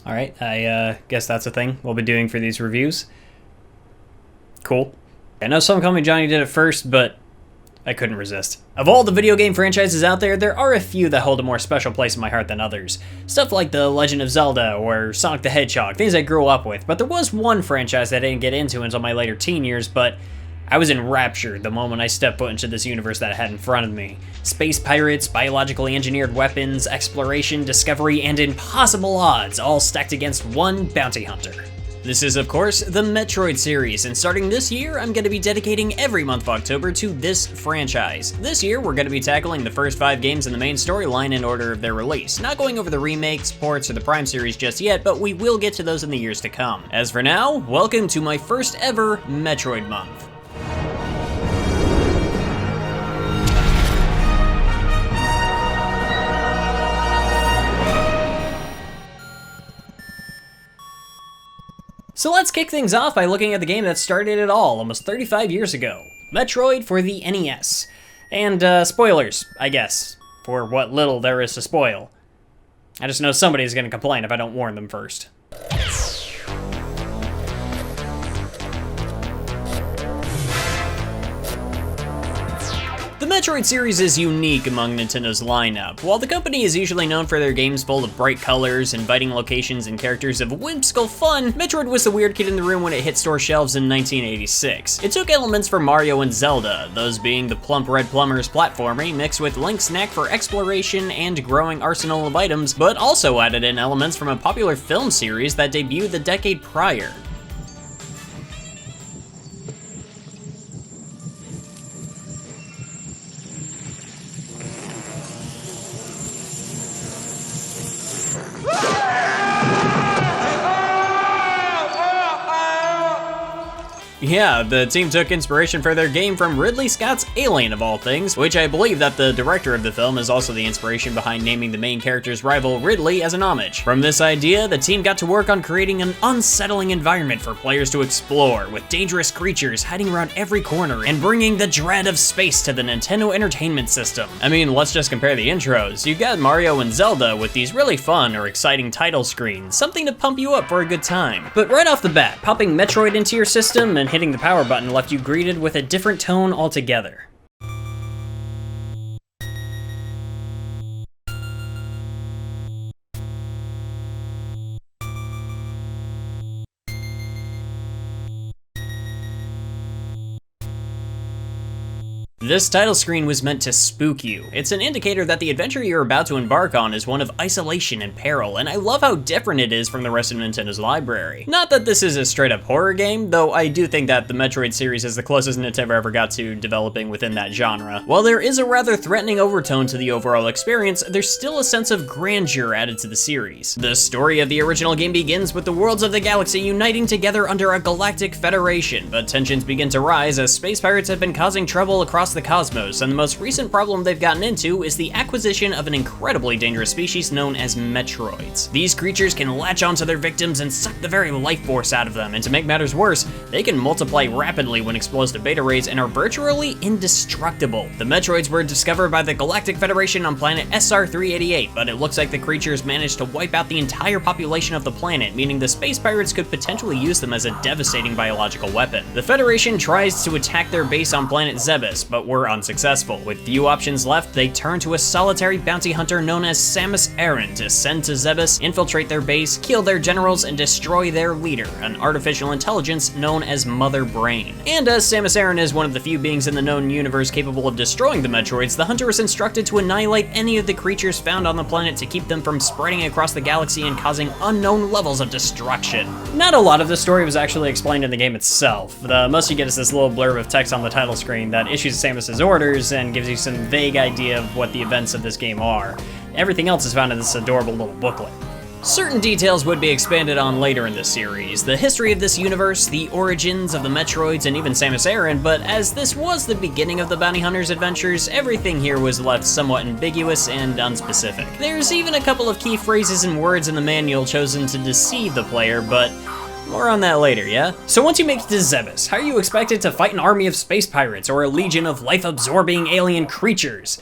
Alright, I guess that's a thing we'll be doing for these reviews. Cool. I know some call me Johnny did it first, but I couldn't resist. Of all the video game franchises out there, there are a few that hold a more special place in my heart than others. Stuff like The Legend of Zelda or Sonic the Hedgehog, things I grew up with. But there was one franchise that I didn't get into until my later teen years, but I was enraptured the moment I stepped foot into this universe that I had in front of me. Space pirates, biologically engineered weapons, exploration, discovery, and impossible odds, all stacked against one bounty hunter. This is, of course, the Metroid series, and starting this year, I'm going to be dedicating every month of October to this franchise. This year, we're going to be tackling the first 5 games in the main storyline in order of their release. Not going over the remakes, ports, or the Prime series just yet, but we will get to those in the years to come. As for now, welcome to my first ever Metroid Month. So let's kick things off by looking at the game that started it all almost 35 years ago. Metroid for the NES. And spoilers, I guess, for what little there is to spoil. I just know somebody's gonna complain if I don't warn them first. The Metroid series is unique among Nintendo's lineup. While the company is usually known for their games full of bright colors, inviting locations, and characters of whimsical fun, Metroid was the weird kid in the room when it hit store shelves in 1986. It took elements from Mario and Zelda, those being the plump red plumbers platforming, mixed with Link's knack for exploration and growing arsenal of items, but also added in elements from a popular film series that debuted the decade prior. Yeah, the team took inspiration for their game from Ridley Scott's Alien of all things, which I believe that the director of the film is also the inspiration behind naming the main character's rival Ridley as an homage. From this idea, the team got to work on creating an unsettling environment for players to explore, with dangerous creatures hiding around every corner and bringing the dread of space to the Nintendo Entertainment System. I mean, let's just compare the intros. You've got Mario and Zelda with these really fun or exciting title screens, something to pump you up for a good time. But right off the bat, popping Metroid into your system and hitting the power button left you greeted with a different tone altogether. This title screen was meant to spook you. It's an indicator that the adventure you're about to embark on is one of isolation and peril, and I love how different it is from the rest of Nintendo's library. Not that this is a straight-up horror game, though I do think that the Metroid series is the closest Nintendo ever got to developing within that genre. While there is a rather threatening overtone to the overall experience, there's still a sense of grandeur added to the series. The story of the original game begins with the worlds of the galaxy uniting together under a galactic federation, but tensions begin to rise as space pirates have been causing trouble across the cosmos, and the most recent problem they've gotten into is the acquisition of an incredibly dangerous species known as Metroids. These creatures can latch onto their victims and suck the very life force out of them, and to make matters worse, they can multiply rapidly when exposed to beta rays and are virtually indestructible. The Metroids were discovered by the Galactic Federation on planet SR-388, but it looks like the creatures managed to wipe out the entire population of the planet, meaning the space pirates could potentially use them as a devastating biological weapon. The Federation tries to attack their base on planet Zebes, but were unsuccessful. With few options left, they turn to a solitary bounty hunter known as Samus Aran to send to Zebes, infiltrate their base, kill their generals, and destroy their leader, an artificial intelligence known as Mother Brain. And as Samus Aran is one of the few beings in the known universe capable of destroying the Metroids, the hunter is instructed to annihilate any of the creatures found on the planet to keep them from spreading across the galaxy and causing unknown levels of destruction. Not a lot of the story was actually explained in the game itself. The most you get is this little blurb of text on the title screen that issues Samus's orders and gives you some vague idea of what the events of this game are. Everything else is found in this adorable little booklet. Certain details would be expanded on later in the series, the history of this universe, the origins of the Metroids, and even Samus Aran, but as this was the beginning of the bounty hunter's adventures, everything here was left somewhat ambiguous and unspecific. There's even a couple of key phrases and words in the manual chosen to deceive the player, but more on that later, yeah? So once you make it to Zebes, how are you expected to fight an army of space pirates or a legion of life-absorbing alien creatures?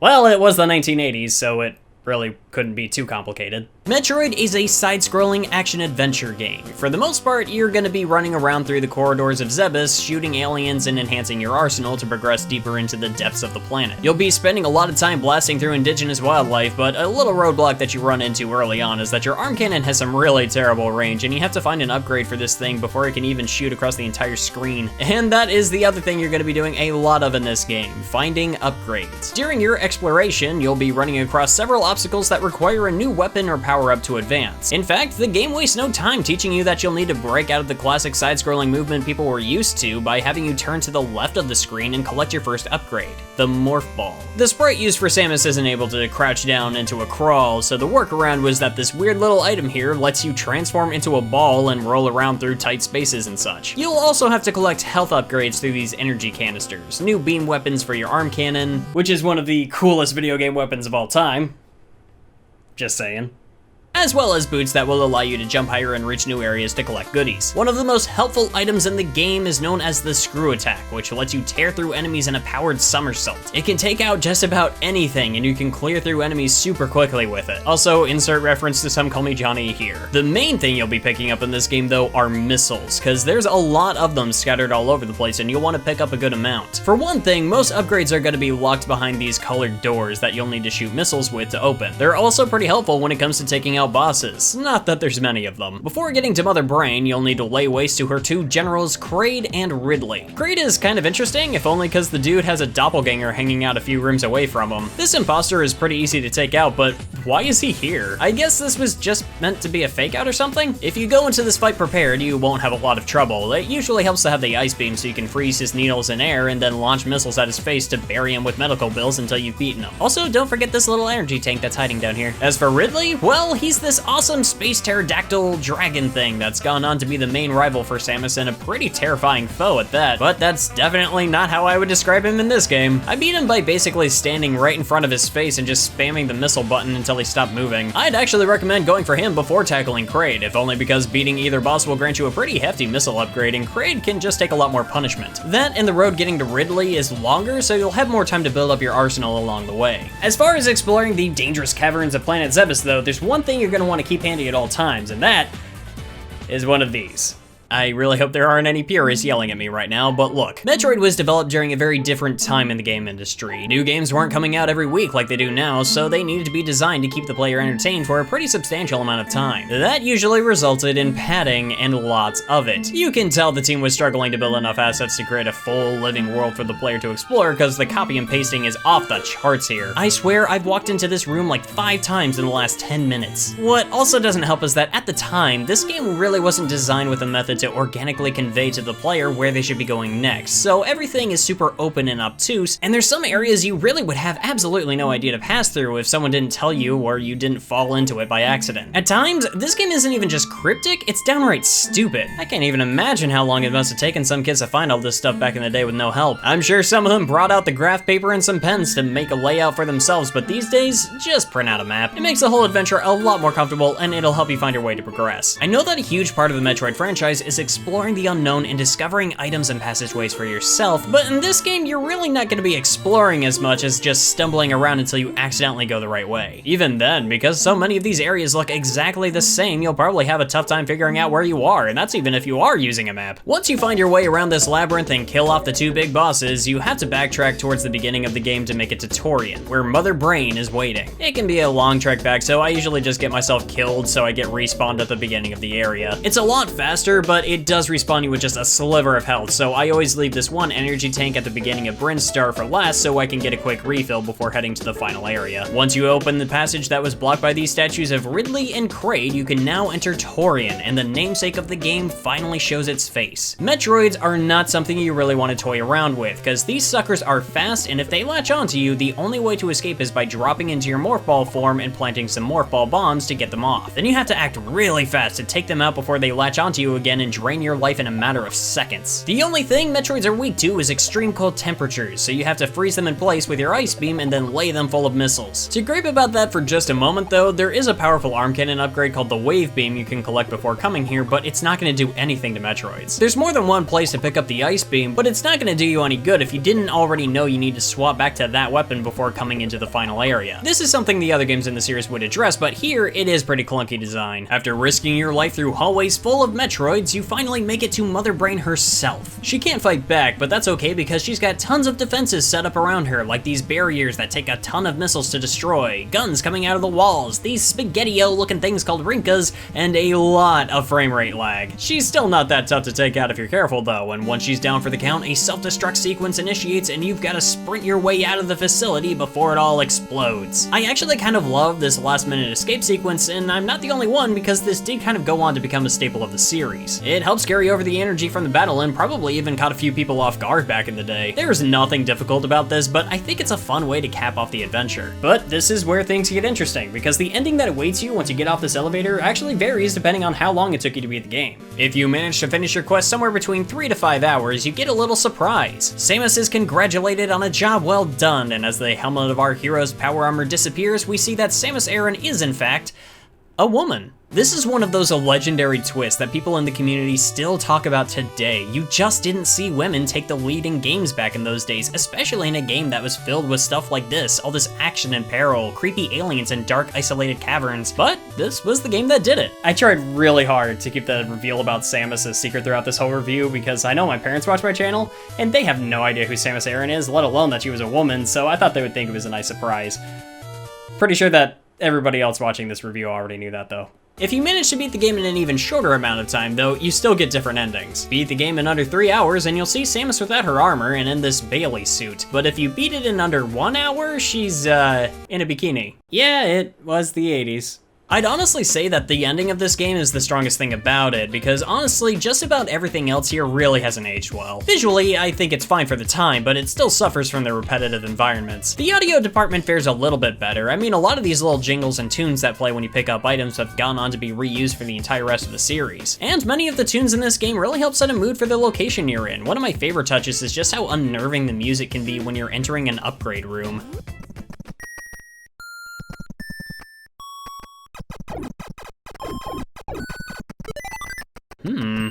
Well, it was the 1980s, so it really couldn't be too complicated. Metroid is a side-scrolling action-adventure game. For the most part, you're gonna be running around through the corridors of Zebes, shooting aliens and enhancing your arsenal to progress deeper into the depths of the planet. You'll be spending a lot of time blasting through indigenous wildlife, but a little roadblock that you run into early on is that your arm cannon has some really terrible range, and you have to find an upgrade for this thing before it can even shoot across the entire screen. And that is the other thing you're gonna be doing a lot of in this game, finding upgrades. During your exploration, you'll be running across several obstacles that require a new weapon or power-up to advance. In fact, the game wastes no time teaching you that you'll need to break out of the classic side-scrolling movement people were used to by having you turn to the left of the screen and collect your first upgrade, the Morph Ball. The sprite used for Samus isn't able to crouch down into a crawl, so the workaround was that this weird little item here lets you transform into a ball and roll around through tight spaces and such. You'll also have to collect health upgrades through these energy canisters, new beam weapons for your arm cannon, which is one of the coolest video game weapons of all time. Just saying. As well as boots that will allow you to jump higher and reach new areas to collect goodies. One of the most helpful items in the game is known as the Screw Attack, which lets you tear through enemies in a powered somersault. It can take out just about anything, and you can clear through enemies super quickly with it. Also, insert reference to Some Call Me Johnny here. The main thing you'll be picking up in this game though are missiles, cause there's a lot of them scattered all over the place and you'll want to pick up a good amount. For one thing, most upgrades are going to be locked behind these colored doors that you'll need to shoot missiles with to open. They're also pretty helpful when it comes to taking out bosses, not that there's many of them. Before getting to Mother Brain, you'll need to lay waste to her two generals, Kraid and Ridley. Kraid is kind of interesting, if only because the dude has a doppelganger hanging out a few rooms away from him. This imposter is pretty easy to take out, but why is he here? I guess this was just meant to be a fake out or something? If you go into this fight prepared, you won't have a lot of trouble. It usually helps to have the ice beam so you can freeze his needles in air and then launch missiles at his face to bury him with medical bills until you've beaten him. Also, don't forget this little energy tank that's hiding down here. As for Ridley, well, he's this awesome space pterodactyl dragon thing that's gone on to be the main rival for Samus and a pretty terrifying foe at that, but that's definitely not how I would describe him in this game. I beat him by basically standing right in front of his face and just spamming the missile button until he stopped moving. I'd actually recommend going for him before tackling Kraid, if only because beating either boss will grant you a pretty hefty missile upgrade and Kraid can just take a lot more punishment. That and the road getting to Ridley is longer, so you'll have more time to build up your arsenal along the way. As far as exploring the dangerous caverns of Planet Zebes though, there's one thing you're going to want to keep handy at all times, and that is one of these. I really hope there aren't any purists yelling at me right now, but look. Metroid was developed during a very different time in the game industry. New games weren't coming out every week like they do now, so they needed to be designed to keep the player entertained for a pretty substantial amount of time. That usually resulted in padding and lots of it. You can tell the team was struggling to build enough assets to create a full living world for the player to explore because the copy and pasting is off the charts here. I swear I've walked into this room like 5 times in the last 10 minutes. What also doesn't help is that at the time, this game really wasn't designed with a method to organically convey to the player where they should be going next, so everything is super open and obtuse, and there's some areas you really would have absolutely no idea to pass through if someone didn't tell you or you didn't fall into it by accident. At times, this game isn't even just cryptic, it's downright stupid. I can't even imagine how long it must have taken some kids to find all this stuff back in the day with no help. I'm sure some of them brought out the graph paper and some pens to make a layout for themselves, but these days, just print out a map. It makes the whole adventure a lot more comfortable, and it'll help you find your way to progress. I know that a huge part of the Metroid franchise is exploring the unknown and discovering items and passageways for yourself, but in this game, you're really not going to be exploring as much as just stumbling around until you accidentally go the right way. Even then, because so many of these areas look exactly the same, you'll probably have a tough time figuring out where you are, and that's even if you are using a map. Once you find your way around this labyrinth and kill off the 2 big bosses, you have to backtrack towards the beginning of the game to make it to Torian, where Mother Brain is waiting. It can be a long trek back, so I usually just get myself killed so I get respawned at the beginning of the area. It's a lot faster, but it does respawn you with just a sliver of health, so I always leave this one energy tank at the beginning of Brinstar for last so I can get a quick refill before heading to the final area. Once you open the passage that was blocked by these statues of Ridley and Kraid, you can now enter Torian, and the namesake of the game finally shows its face. Metroids are not something you really want to toy around with, because these suckers are fast, and if they latch onto you, the only way to escape is by dropping into your Morph Ball form and planting some Morph Ball bombs to get them off. Then you have to act really fast to take them out before they latch onto you again and drain your life in a matter of seconds. The only thing Metroids are weak to is extreme cold temperatures, so you have to freeze them in place with your ice beam and then lay them full of missiles. To gripe about that for just a moment though, there is a powerful arm cannon upgrade called the Wave Beam you can collect before coming here, but it's not going to do anything to Metroids. There's more than one place to pick up the ice beam, but it's not going to do you any good if you didn't already know you need to swap back to that weapon before coming into the final area. This is something the other games in the series would address, but here it is pretty clunky design. After risking your life through hallways full of Metroids, you finally make it to Mother Brain herself. She can't fight back, but that's okay because she's got tons of defenses set up around her, like these barriers that take a ton of missiles to destroy, guns coming out of the walls, these spaghetti-o looking things called Rinkas, and a lot of frame rate lag. She's still not that tough to take out if you're careful though, and once she's down for the count, a self-destruct sequence initiates and you've got to sprint your way out of the facility before it all explodes. I actually kind of love this last-minute escape sequence, and I'm not the only one because this did kind of go on to become a staple of the series. It helps carry over the energy from the battle and probably even caught a few people off guard back in the day. There's nothing difficult about this, but I think it's a fun way to cap off the adventure. But this is where things get interesting, because the ending that awaits you once you get off this elevator actually varies depending on how long it took you to beat the game. If you manage to finish your quest somewhere between 3 to 5 hours, you get a little surprise. Samus is congratulated on a job well done, and as the helmet of our hero's power armor disappears, we see that Samus Aran is in fact a woman. This is one of those legendary twists that people in the community still talk about today. You just didn't see women take the lead in games back in those days, especially in a game that was filled with stuff like this, all this action and peril, creepy aliens and dark isolated caverns, but this was the game that did it. I tried really hard to keep the reveal about Samus a secret throughout this whole review because I know my parents watch my channel, and they have no idea who Samus Aran is, let alone that she was a woman, so I thought they would think it was a nice surprise. Pretty sure that everybody else watching this review already knew that though. If you manage to beat the game in an even shorter amount of time though, you still get different endings. Beat the game in under 3 hours and you'll see Samus without her armor and in this Bailey suit. But if you beat it in under 1 hour, she's in a bikini. Yeah, it was the 80s. I'd honestly say that the ending of this game is the strongest thing about it, because honestly, just about everything else here really hasn't aged well. Visually, I think it's fine for the time, but it still suffers from the repetitive environments. The audio department fares a little bit better. I mean, a lot of these little jingles and tunes that play when you pick up items have gone on to be reused for the entire rest of the series. And many of the tunes in this game really help set a mood for the location you're in. One of my favorite touches is just how unnerving the music can be when you're entering an upgrade room.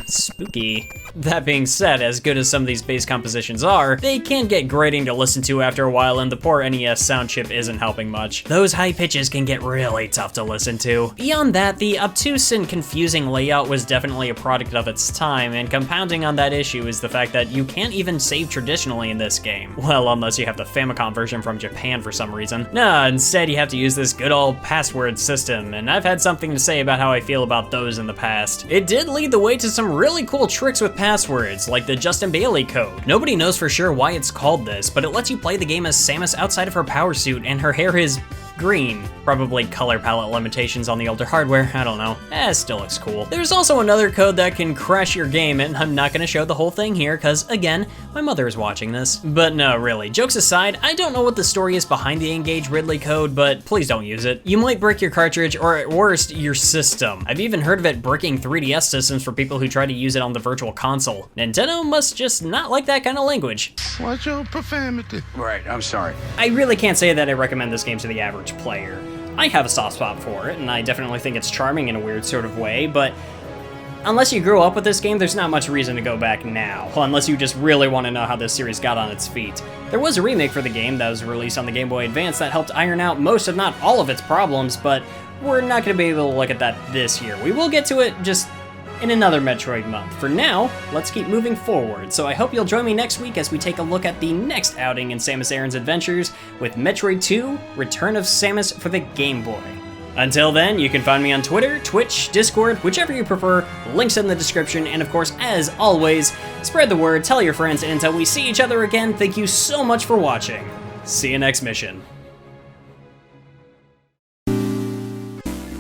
Spooky. That being said, as good as some of these bass compositions are, they can get grating to listen to after a while, and the poor NES sound chip isn't helping much. Those high pitches can get really tough to listen to. Beyond that, the obtuse and confusing layout was definitely a product of its time, and compounding on that issue is the fact that you can't even save traditionally in this game. Well, unless you have the Famicom version from Japan for some reason. No, instead you have to use this good old password system, and I've had something to say about how I feel about those in the past. It did lead the way to some really cool tricks with passwords, like the Justin Bailey code. Nobody knows for sure why it's called this, but it lets you play the game as Samus outside of her power suit, and her hair is green. Probably color palette limitations on the older hardware, I don't know. It still looks cool. There's also another code that can crash your game, and I'm not gonna show the whole thing here, cause again, my mother is watching this. But no, really, jokes aside, I don't know what the story is behind the Engage Ridley code, but please don't use it. You might break your cartridge, or at worst, your system. I've even heard of it breaking 3DS systems for people who try to use it on the Virtual Console. Nintendo must just not like that kind of language. Watch your profanity. Right, I'm sorry. I really can't say that I recommend this game to the average player. I have a soft spot for it, and I definitely think it's charming in a weird sort of way, but unless you grew up with this game, there's not much reason to go back now, unless you just really want to know how this series got on its feet. There was a remake for the game that was released on the Game Boy Advance that helped iron out most, if not all of its problems, but we're not going to be able to look at that this year. We will get to it just in another Metroid month. For now, let's keep moving forward, so I hope you'll join me next week as we take a look at the next outing in Samus Aran's adventures with Metroid 2: Return of Samus for the Game Boy. Until then, you can find me on Twitter, Twitch, Discord, whichever you prefer, links in the description, and of course, as always, spread the word, tell your friends, and until we see each other again, thank you so much for watching. See you next mission.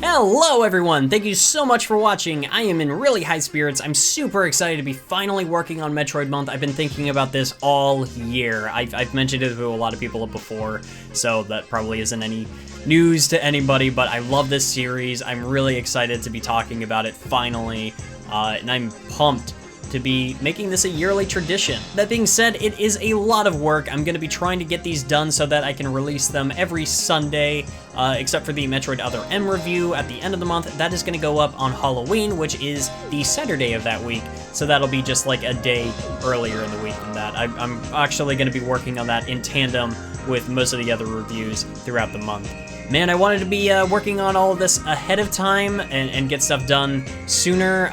Hello everyone, thank you so much for watching. I am in really high spirits. I'm super excited to be finally working on Metroid Month. I've been thinking about this all year. I've mentioned it to a lot of people before, so that probably isn't any news to anybody, but I love this series. I'm really excited to be talking about it finally. and I'm pumped to be making this a yearly tradition. That being said, it is a lot of work. I'm gonna be trying to get these done so that I can release them every Sunday, except for the Metroid Other M review at the end of the month. That is gonna go up on Halloween, which is the Saturday of that week, so that'll be just like a day earlier in the week than that. I'm actually gonna be working on that in tandem with most of the other reviews throughout the month. Man, I wanted to be working on all of this ahead of time and get stuff done sooner.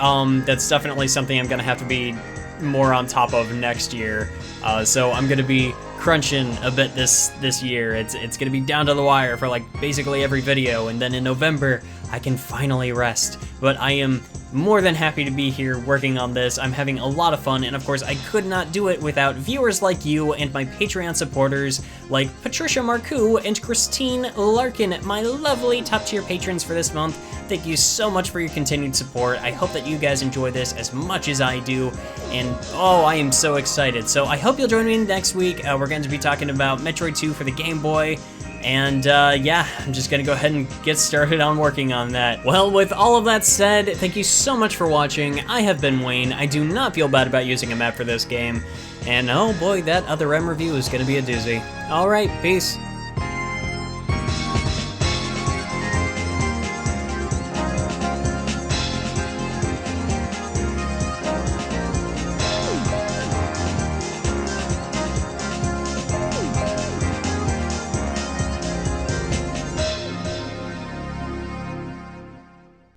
That's definitely something I'm gonna have to be more on top of next year. So I'm gonna be crunching a bit this year. It's gonna be down to the wire for like basically every video, and then in November I can finally rest. But I am more than happy to be here working on this. I'm having a lot of fun, and of course I could not do it without viewers like you and my Patreon supporters like Patricia Marcoux and Christine Larkin, my lovely top tier patrons for this month. Thank you so much for your continued support. I hope that you guys enjoy this as much as I do, and oh, I am so excited. So I hope you'll join me next week. We're going to be talking about Metroid 2 for the Game Boy. And yeah, I'm just gonna go ahead and get started on working on that. Well, with all of that said, thank you so much for watching. I have been Wayne. I do not feel bad about using a map for this game. And oh boy, that Other M review is gonna be a doozy. All right, peace.